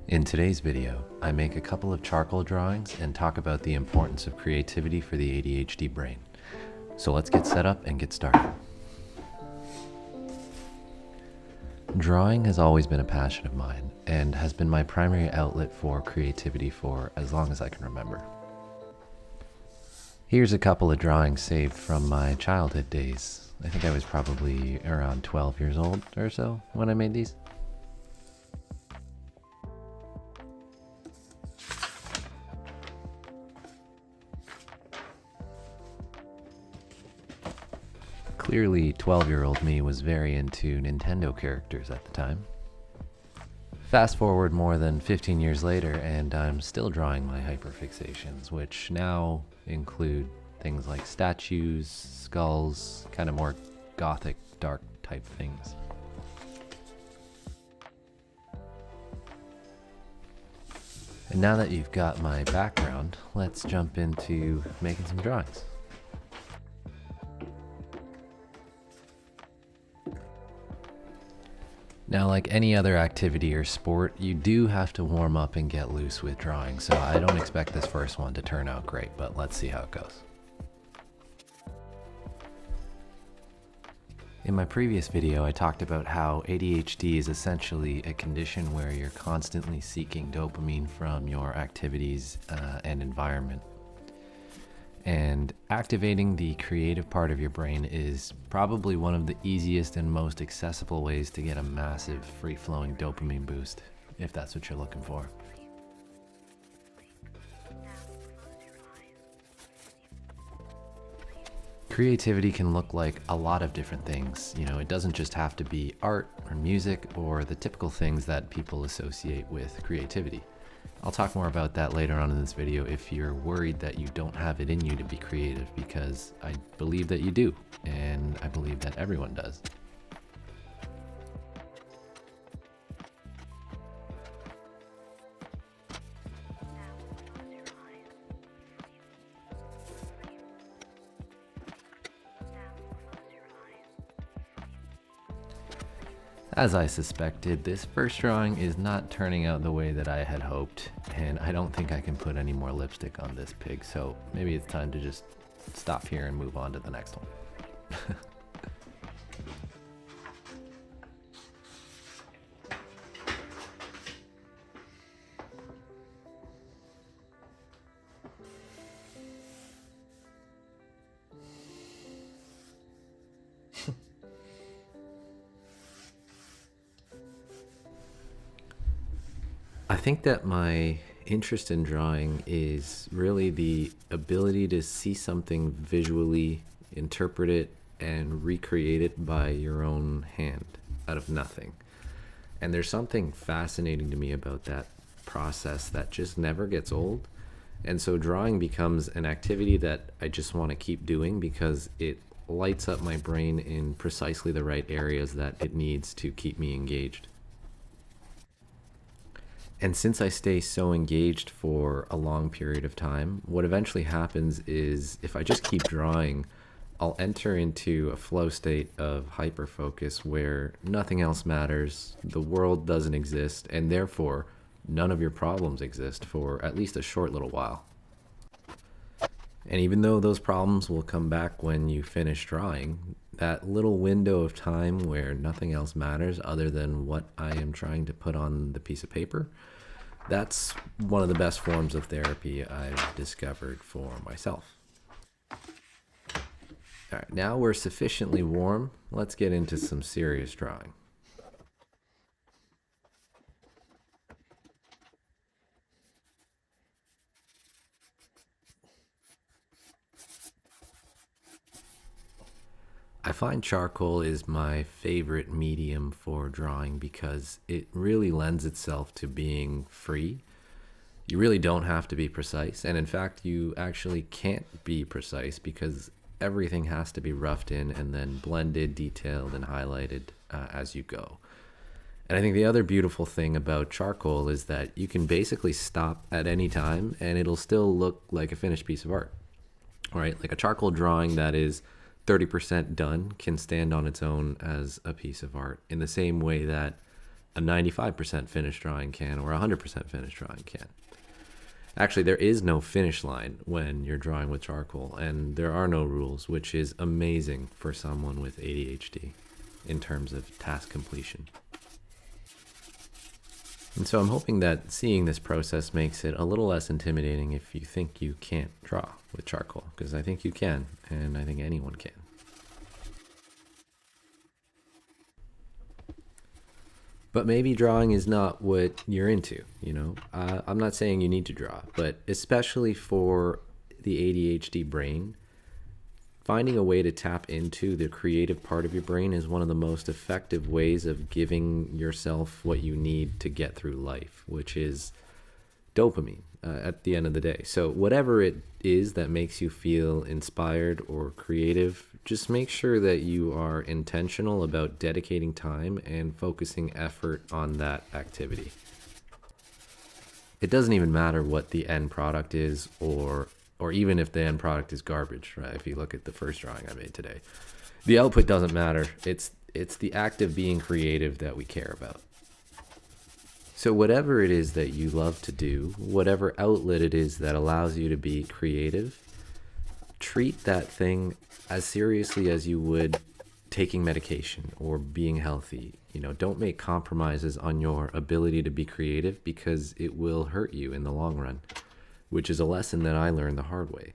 In today's video, I make a couple of charcoal drawings and talk about the importance of creativity for the ADHD brain. So let's get set up and get started. Drawing has always been a passion of mine and has been my primary outlet for creativity for as long as I can remember. Here's a couple of drawings saved from my childhood days. I think I was probably around 12 years old or so when I made these. Clearly, 12-year-old me was very into Nintendo characters at the time. Fast forward more than 15 years later, and I'm still drawing my hyperfixations, which now include things like statues, skulls, kind of more gothic, dark type things. And now that you've got my background, let's jump into making some drawings. Now, like any other activity or sport, you do have to warm up and get loose with drawing, so I don't expect this first one to turn out great, but let's see how it goes. In my previous video, I talked about how ADHD is essentially a condition where you're constantly seeking dopamine from your activities and environment. And activating the creative part of your brain is probably one of the easiest and most accessible ways to get a massive free-flowing dopamine boost, if that's what you're looking for. Creativity can look like a lot of different things. You know, it doesn't just have to be art or music or the typical things that people associate with creativity. I'll talk more about that later on in this video if you're worried that you don't have it in you to be creative, because I believe that you do, and I believe that everyone does. As I suspected, this first drawing is not turning out the way that I had hoped, and I don't think I can put any more lipstick on this pig, so maybe it's time to just stop here and move on to the next one. I think that my interest in drawing is really the ability to see something visually, interpret it, and recreate it by your own hand out of nothing. And there's something fascinating to me about that process that just never gets old. And so drawing becomes an activity that I just want to keep doing because it lights up my brain in precisely the right areas that it needs to keep me engaged. And since I stay so engaged for a long period of time, what eventually happens is if I just keep drawing, I'll enter into a flow state of hyperfocus where nothing else matters, the world doesn't exist, and therefore none of your problems exist for at least a short little while. And even though those problems will come back when you finish drawing, that little window of time where nothing else matters other than what I am trying to put on the piece of paper, that's one of the best forms of therapy I've discovered for myself. All right, now we're sufficiently warm. Let's get into some serious drawing. I find charcoal is my favorite medium for drawing because it really lends itself to being free. You really don't have to be precise, and in fact, you actually can't be precise because everything has to be roughed in and then blended, detailed, and highlighted as you go. And I think the other beautiful thing about charcoal is that you can basically stop at any time and it'll still look like a finished piece of art. All right, like a charcoal drawing that is 30% done can stand on its own as a piece of art, in the same way that a 95% finished drawing can or a 100% finished drawing can. Actually, there is no finish line when you're drawing with charcoal, and there are no rules, which is amazing for someone with ADHD in terms of task completion. And so I'm hoping that seeing this process makes it a little less intimidating if you think you can't draw with charcoal, because I think you can, and I think anyone can. But maybe drawing is not what you're into, you know? I'm not saying you need to draw, but especially for the ADHD brain, finding a way to tap into the creative part of your brain is one of the most effective ways of giving yourself what you need to get through life, which is dopamine at the end of the day. So whatever it is that makes you feel inspired or creative, just make sure that you are intentional about dedicating time and focusing effort on that activity. It doesn't even matter what the end product is, or even if the end product is garbage, right? If you look at the first drawing I made today, the output doesn't matter. It's the act of being creative that we care about. So whatever it is that you love to do, whatever outlet it is that allows you to be creative, treat that thing as seriously as you would taking medication or being healthy. You know, don't make compromises on your ability to be creative, because it will hurt you in the long run, which is a lesson that I learned the hard way.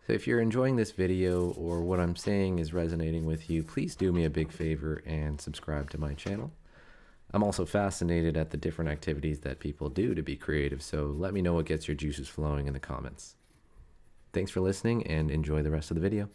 So if you're enjoying this video or what I'm saying is resonating with you, please do me a big favor and subscribe to my channel. I'm also fascinated at the different activities that people do to be creative, so let me know what gets your juices flowing in the comments. Thanks for listening, and enjoy the rest of the video.